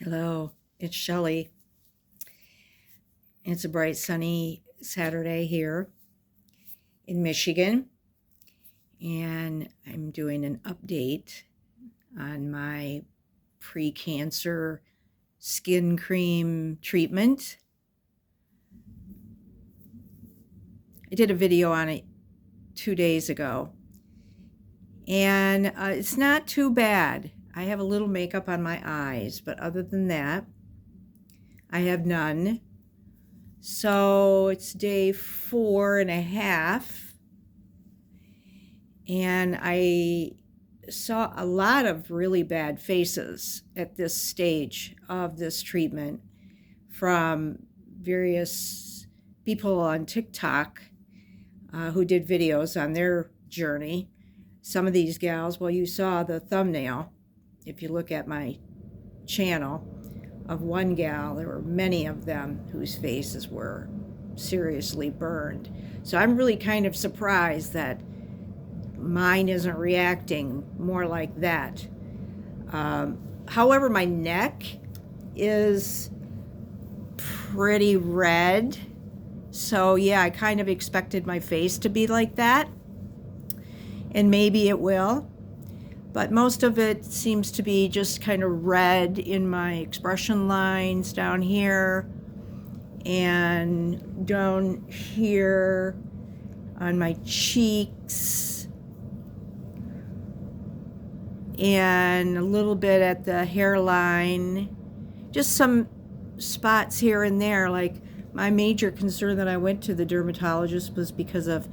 Hello, it's Shelley. It's a bright sunny Saturday here in Michigan, and I'm doing an update on my pre-cancer skin cream treatment. I did a video on it 2 days ago, and it's not too bad. I have a little makeup on my eyes, but other than that, I have none. So it's day 4.5, and I saw a lot of really bad faces at this stage of this treatment from various people on TikTok who did videos on their journey. Some of these gals, well, you saw the thumbnail. If you look at my channel, of one gal, there were many of them whose faces were seriously burned. So I'm really kind of surprised that mine isn't reacting more like that. However, my neck is pretty red. So yeah, I kind of expected my face to be like that. And maybe it will. But most of it seems to be just kind of red in my expression lines down here and down here on my cheeks and a little bit at the hairline. Just some spots here and there. Like, my major concern that I went to the dermatologist was because of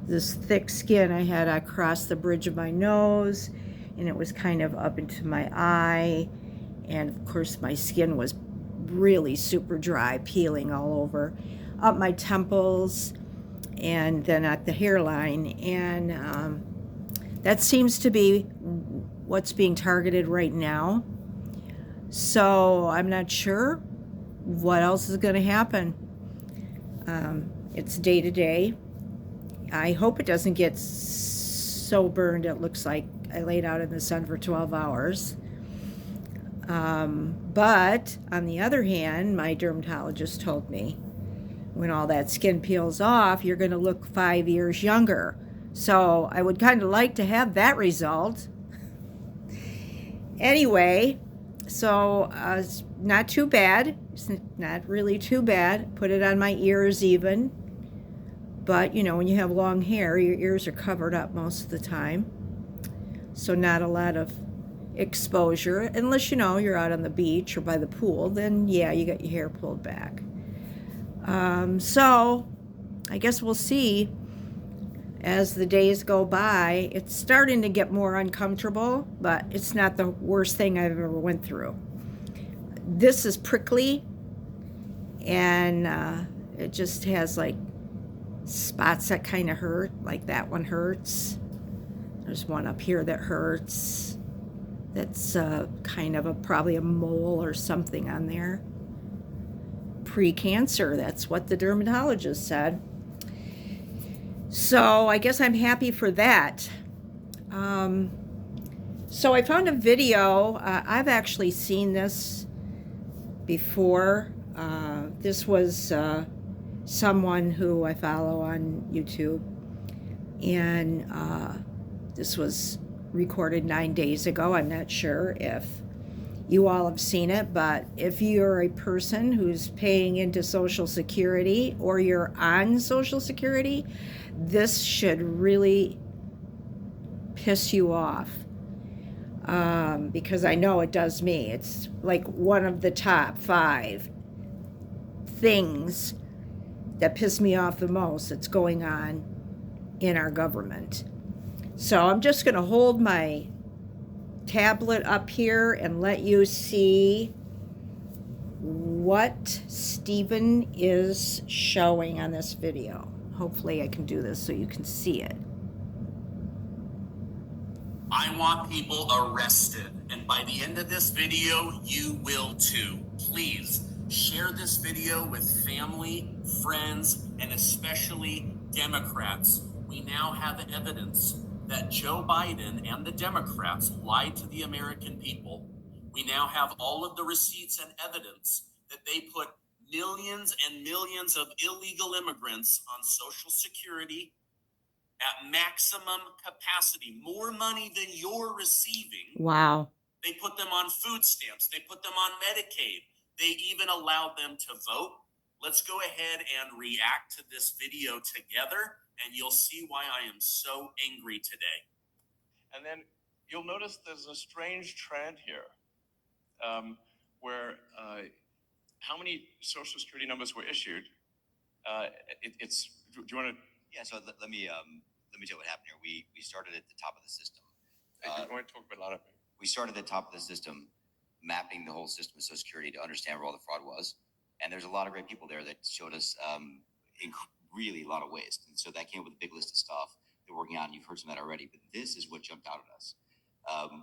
this thick skin I had across the bridge of my nose, and it was kind of up into my eye, and of course my skin was really super dry, peeling all over, up my temples, and then at the hairline, and that seems to be what's being targeted right now. So I'm not sure what else is going to happen. It's day to day. I hope it doesn't get so burned it looks like I laid out in the sun for 12 hours. But on the other hand, my dermatologist told me when all that skin peels off, you're going to look 5 years younger. So I would kind of like to have that result. Anyway, so it's not too bad. It's not really too bad. Put it on my ears even. But, you know, when you have long hair, your ears are covered up most of the time. So not a lot of exposure. Unless, you know, you're out on the beach or by the pool, then yeah, you got your hair pulled back. So I guess we'll see as the days go by. It's starting to get more uncomfortable, but it's not the worst thing I've ever went through. This is prickly, and it just has like spots that kind of hurt, like that one hurts. There's one up here that hurts. That's kind of probably a mole or something on there. Pre-cancer, that's what the dermatologist said. So I guess I'm happy for that. So I found a video. I've actually seen this before. This was someone who I follow on YouTube, and this was recorded 9 days ago. I'm not sure if you all have seen it, but if you're a person who's paying into Social Security or you're on Social Security, this should really piss you off, because I know it does me. It's like one of the top 5 things that piss me off the most that's going on in our government. So I'm just going to hold my tablet up here and let you see what Stephen is showing on this video. Hopefully I can do this so you can see it. I want people arrested, and by the end of this video, you will too. Please share this video with family, friends, and especially Democrats. We now have evidence that Joe Biden and the Democrats lied to the American people. We now have all of the receipts and evidence that they put millions and millions of illegal immigrants on Social Security at maximum capacity, more money than you're receiving. Wow. They put them on food stamps. They put them on Medicaid. They even allowed them to vote. Let's go ahead and react to this video together, and you'll see why I am so angry today. And then you'll notice there's a strange trend here, where how many Social Security numbers were issued. Do you want to? Yeah, so let me tell you what happened here. We started at the top of the system. You're going to talk about a lot of it. We started at the top of the system, mapping the whole system of Social Security to understand where all the fraud was. And there's a lot of great people there that showed us really a lot of ways. And so that came up with a big list of stuff they're working on. You've heard some of that already, but this is what jumped out at us.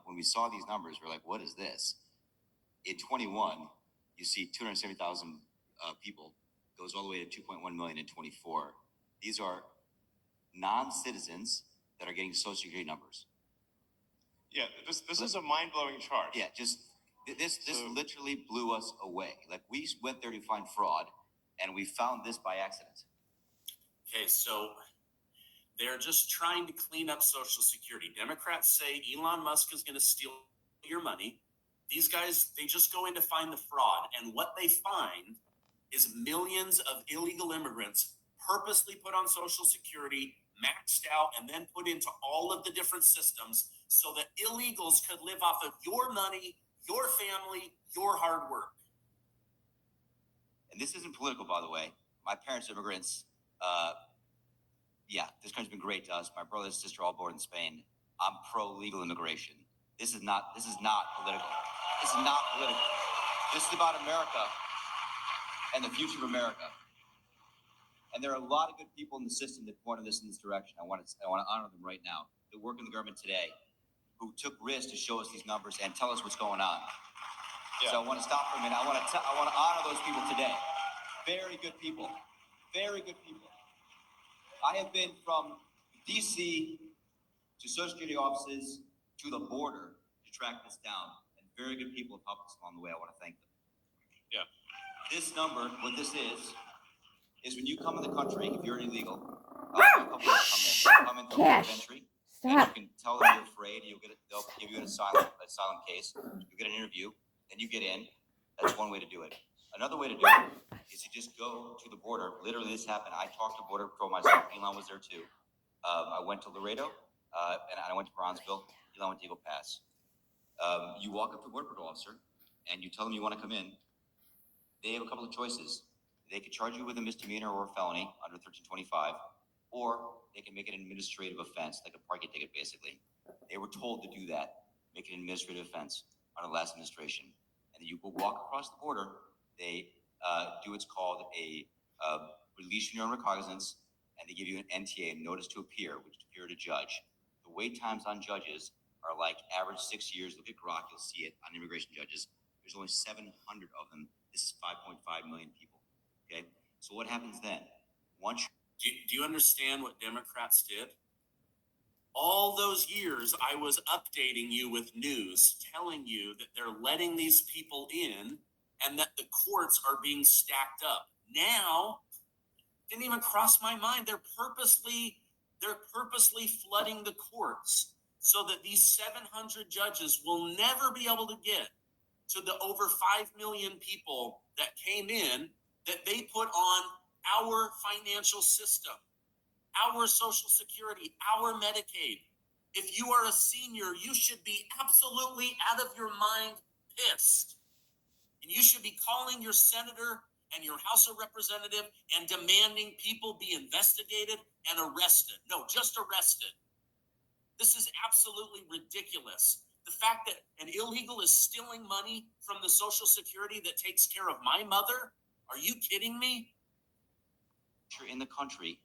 When we saw these numbers, we're like, what is this? In 21, you see 270,000 people, goes all the way to 2.1 million in 24. These are non-citizens that are getting Social Security numbers. Yeah, this is a mind-blowing chart. Yeah, this literally blew us away. Like, we went there to find fraud, and we found this by accident. Okay, so they're just trying to clean up Social Security. Democrats say Elon Musk is going to steal your money. These guys, they just go in to find the fraud, and what they find is millions of illegal immigrants purposely put on Social Security, maxed out, and then put into all of the different systems so that illegals could live off of your money, your family, your hard work. And this isn't political, by the way. My parents are immigrants. Yeah, this country's been great to us. My brother and sister all born in Spain. I'm pro-legal immigration. This is not political. This is not political. This is about America and the future of America. And there are a lot of good people in the system that pointed us in this direction. I want to honor them right now. That work in the government today, who took risks to show us these numbers and tell us what's going on. Yeah. So I want to stop for a minute. I want to honor those people today. Very good people. Very good people. I have been from D.C. to Social Security offices to the border to track this down, and very good people have helped us along the way. I want to thank them. Yeah. This number, what this is when you come in the country, if you're illegal, a couple of come in through port of entry. Stop. And you can tell them you're afraid. They'll give you an asylum case. You get an interview, then you get in. That's one way to do it. Another way to do it is to just go to the border. Literally, this happened. I talked to Border Patrol myself. Elon was there too. I went to Laredo, and I went to Bronzeville. Elon went to Eagle Pass. You walk up to a Border Patrol officer, and you tell them you want to come in. They have a couple of choices. They could charge you with a misdemeanor or a felony under 1325, or they can make it an administrative offense, like a parking ticket, basically. They were told to do that, make it an administrative offense under the last administration. And then you go walk across the border. They do what's called a release your own recognizance, and they give you an NTA, notice to appear, which is appear to judge. The wait times on judges are like average 6 years. Look at Grok, you'll see it on immigration judges. There's only 700 of them. This is 5.5 million people. Okay, so what happens then? Do you understand what Democrats did? All those years, I was updating you with news, telling you that they're letting these people in and that the courts are being stacked up. Now, didn't even cross my mind. They're purposely flooding the courts so that these 700 judges will never be able to get to the over 5 million people that came in that they put on our financial system, our Social Security, our Medicaid. If you are a senior, you should be absolutely out of your mind pissed. And you should be calling your senator and your House of Representative and demanding people be investigated and arrested. No, just arrested. This is absolutely ridiculous. The fact that an illegal is stealing money from the Social Security that takes care of my mother, are you kidding me? You're in the country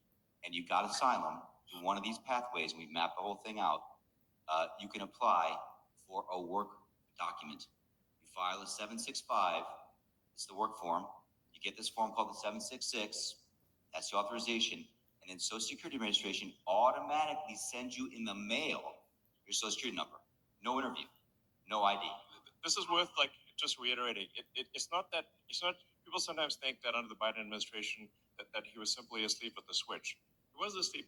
and you got asylum through one of these pathways, and we've mapped the whole thing out, you can apply for a work document. You file a 765, it's the work form. You get this form called the 766, that's the authorization, and then Social Security Administration automatically sends you in the mail your Social Security number. No interview, no ID. this is worth like just reiterating. It's not people sometimes think that under the Biden administration that he was simply asleep at the switch. He wasn't asleep.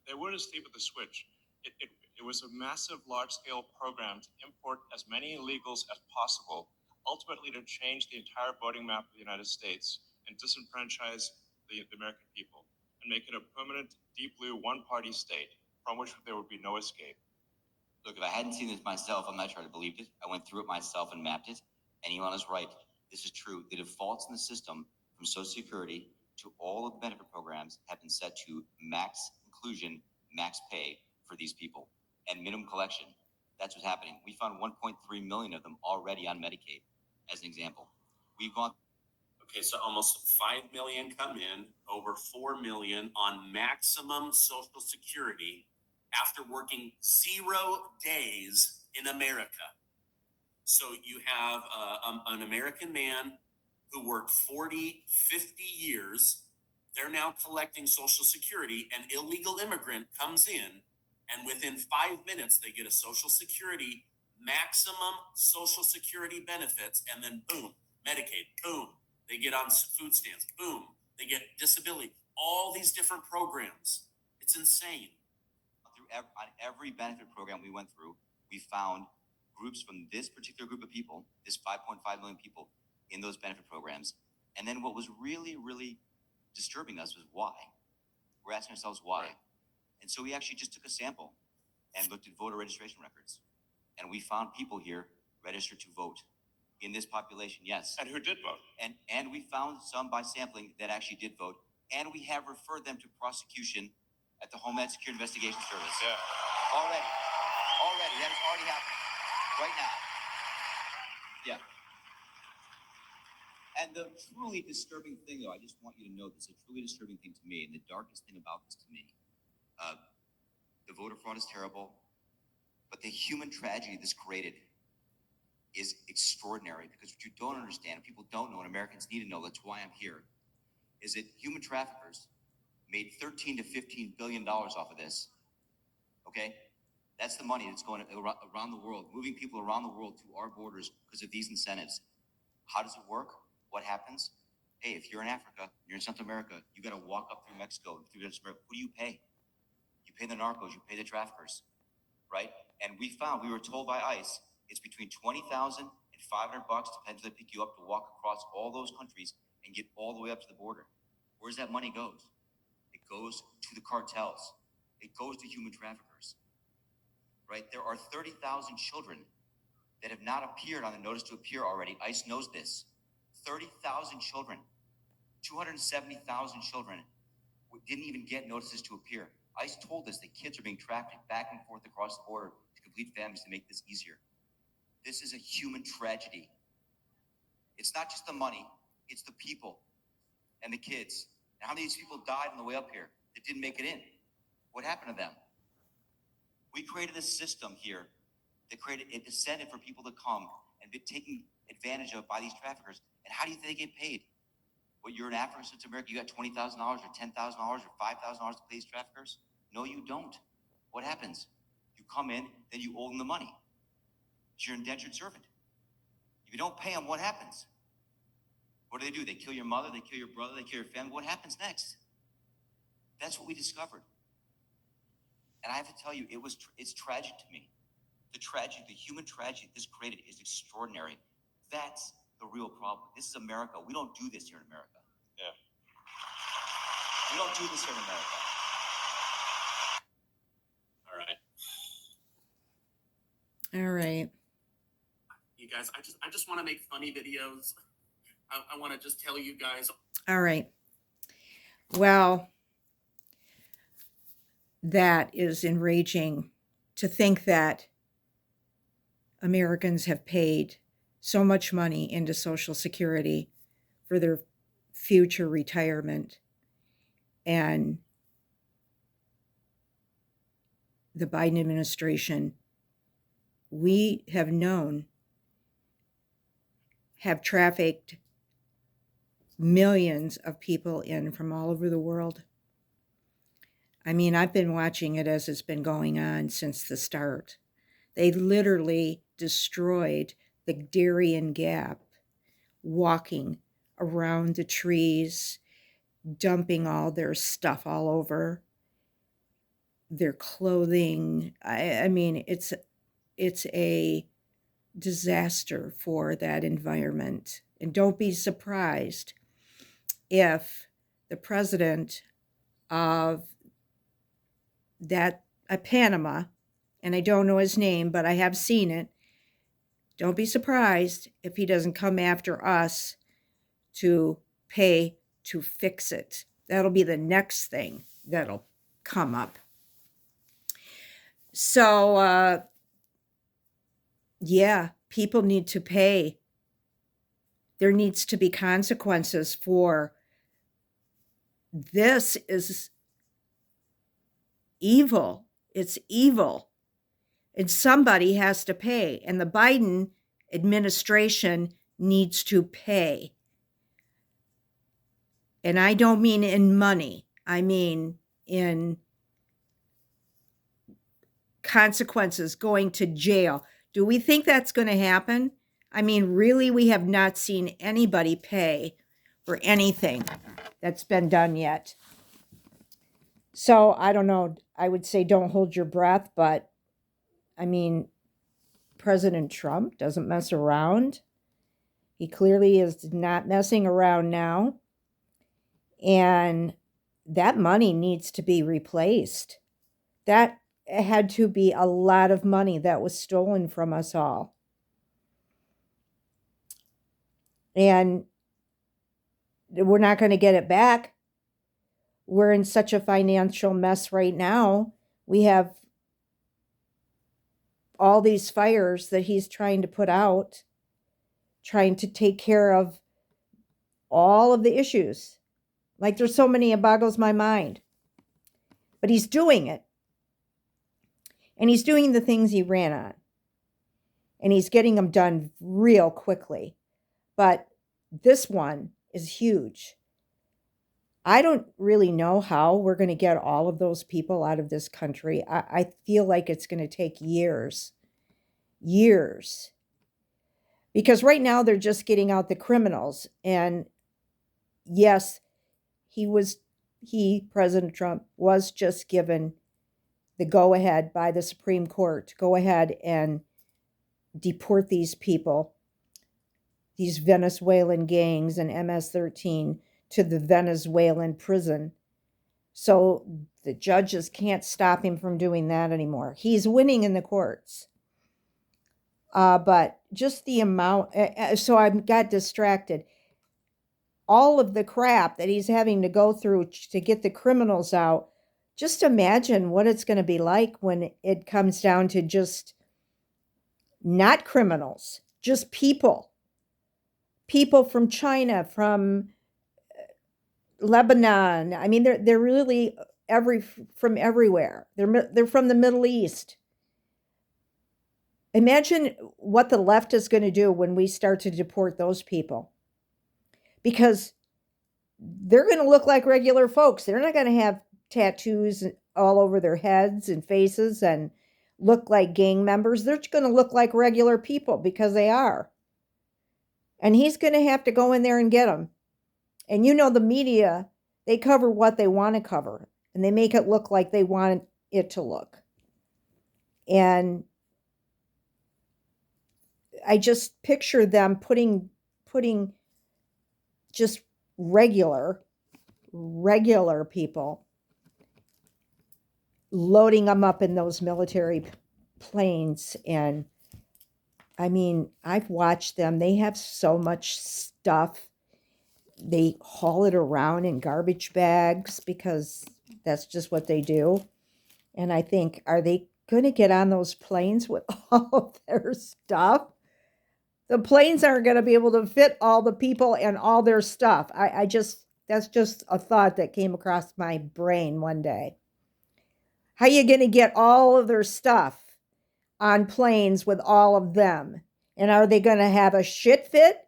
They weren't asleep at the switch. It was a massive, large-scale program to import as many illegals as possible, ultimately to change the entire voting map of the United States and disenfranchise the American people and make it a permanent, deep blue, one-party state from which there would be no escape. Look, if I hadn't seen this myself, I'm not sure I'd have believed it. I went through it myself and mapped it. And Elon is right. This is true. The defaults in the system from Social Security to all of the benefit programs have been set to max inclusion, max pay for these people, and minimum collection. That's what's happening. We found 1.3 million of them already on Medicaid, as an example. We've gone. Okay, so almost 5 million come in, over 4 million on maximum Social Security after working 0 days in America. So you have an American man who worked 40, 50 years. They're now collecting Social Security. An illegal immigrant comes in, and within 5 minutes, they get a Social Security, maximum Social Security benefits, and then boom, Medicaid, boom, they get on food stamps, boom, they get disability, all these different programs. It's insane. On every benefit program we went through, we found groups from this particular group of people, this 5.5 million people in those benefit programs. And then what was really, really disturbing us was why. We're asking ourselves why. Right. And so we actually just took a sample and looked at voter registration records. And we found people here registered to vote in this population, yes. And who did vote? And we found some by sampling that actually did vote. And we have referred them to prosecution at the Homeland Security Investigation Service. Yeah. Already. That has already happened. Right now. Yeah. And the truly disturbing thing, though, I just want you to know this, a truly disturbing thing to me, and the darkest thing about this to me, the voter fraud is terrible, but the human tragedy this created is extraordinary, because what you don't understand, people don't know, and Americans need to know, that's why I'm here, is that human traffickers made $13 to $15 billion off of this. Okay? That's the money that's going around the world, moving people around the world to our borders because of these incentives. How does it work? What happens? Hey, if you're in Africa, you're in Central America, you got to walk up through Mexico, through Central America. Who do you pay? You pay the narcos, you pay the traffickers, right? And we were told by ICE, it's between $20,000 and $500, depends if they pick you up, to walk across all those countries and get all the way up to the border. Where's that money goes? It goes to the cartels. It goes to human traffickers, right? There are 30,000 children that have not appeared on the notice to appear already. ICE knows this. 30,000 children, 270,000 children didn't even get notices to appear. ICE told us that kids are being trafficked back and forth across the border to complete families to make this easier. This is a human tragedy. It's not just the money, it's the people and the kids. And how many of these people died on the way up here that didn't make it in? What happened to them? We created a system here that created an incentive for people to come and be taken advantage of by these traffickers. And how do you think they get paid? Well, you're in Africa, Central America, you got $20,000 or $10,000 or $5,000 to pay these traffickers? No, you don't. What happens? You come in, then you owe them the money. You're an indentured servant. If you don't pay them, what happens? What do? They kill your mother, they kill your brother, they kill your family. What happens next? That's what we discovered. And I have to tell you, it's tragic to me. The tragedy, the human tragedy this created is extraordinary. That's the real problem. This is America. We don't do this here in America. Yeah. We don't do this here in America. All right. All right. You guys, I just want to make funny videos. I want to just tell you guys. All right. Well, that is enraging to think that Americans have paid so much money into Social Security for their future retirement, and the Biden administration, we have known, have trafficked millions of people in from all over the world. I mean, I've been watching it as it's been going on since the start. They literally destroyed the Darien Gap, walking around the trees, dumping all their stuff all over their clothing. I mean, it's a disaster for that environment. And don't be surprised if the president of that Panama, and I don't know his name, but I have seen it. Don't be surprised if he doesn't come after us to pay to fix it. That'll be the next thing that'll come up. So, yeah, people need to pay. There needs to be consequences for this. Is evil. It's evil. And somebody has to pay. And the Biden administration needs to pay. And I don't mean in money. I mean in consequences, going to jail. Do we think that's going to happen? I mean, really, we have not seen anybody pay for anything that's been done yet. So I don't know. I would say don't hold your breath, but I mean, President Trump doesn't mess around. He clearly is not messing around now. And that money needs to be replaced. That had to be a lot of money that was stolen from us all. And we're not going to get it back. We're in such a financial mess right now. We have all these fires that he's trying to put out, trying to take care of all of the issues. Like, there's so many, it boggles my mind. But he's doing it. And he's doing the things he ran on. And he's getting them done real quickly. But this one is huge. I don't really know how we're going to get all of those people out of this country. I feel like it's going to take years. Years. Because right now they're just getting out the criminals. And yes, President Trump, was just given the go-ahead by the Supreme Court to go ahead and deport these people, these Venezuelan gangs and MS-13, to the Venezuelan prison. So the judges can't stop him from doing that anymore. He's winning in the courts. But just the amount, so I got distracted. All of the crap that he's having to go through to get the criminals out, just imagine what it's going to be like when it comes down to just not criminals, just people. People from China, from Lebanon. I mean, they're really from everywhere. They're from the Middle East. Imagine what the left is going to do when we start to deport those people. Because they're going to look like regular folks. They're not going to have tattoos all over their heads and faces and look like gang members. They're going to look like regular people because they are. And he's going to have to go in there and get them. And you know, the media, they cover what they want to cover. And they make it look like they want it to look. And I just picture them putting just regular people, loading them up in those military planes. And I mean, I've watched them. They have so much stuff. They haul it around in garbage bags because that's just what they do. And I think, are they going to get on those planes with all of their stuff? The planes aren't going to be able to fit all the people and all their stuff. That's just a thought that came across my brain one day. How are you going to get all of their stuff on planes with all of them? And are they going to have a shit fit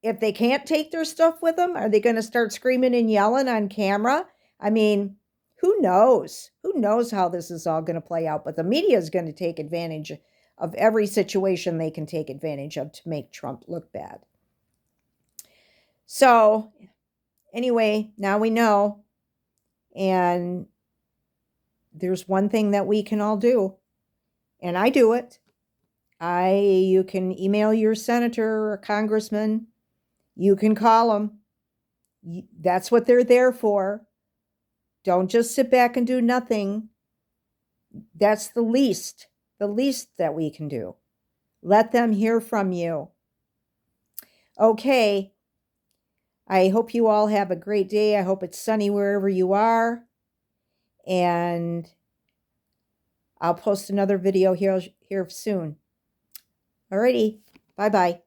if they can't take their stuff with them? Are they going to start screaming and yelling on camera? I mean, who knows? Who knows how this is all going to play out? But the media is going to take advantage of every situation they can take advantage of to make Trump look bad. So, anyway, now we know. And there's one thing that we can all do, and I do it. You can email your senator or congressman. You can call them. That's what they're there for. Don't just sit back and do nothing. That's the least that we can do. Let them hear from you. Okay. I hope you all have a great day. I hope it's sunny wherever you are. And I'll post another video here soon. Alrighty. Bye-bye.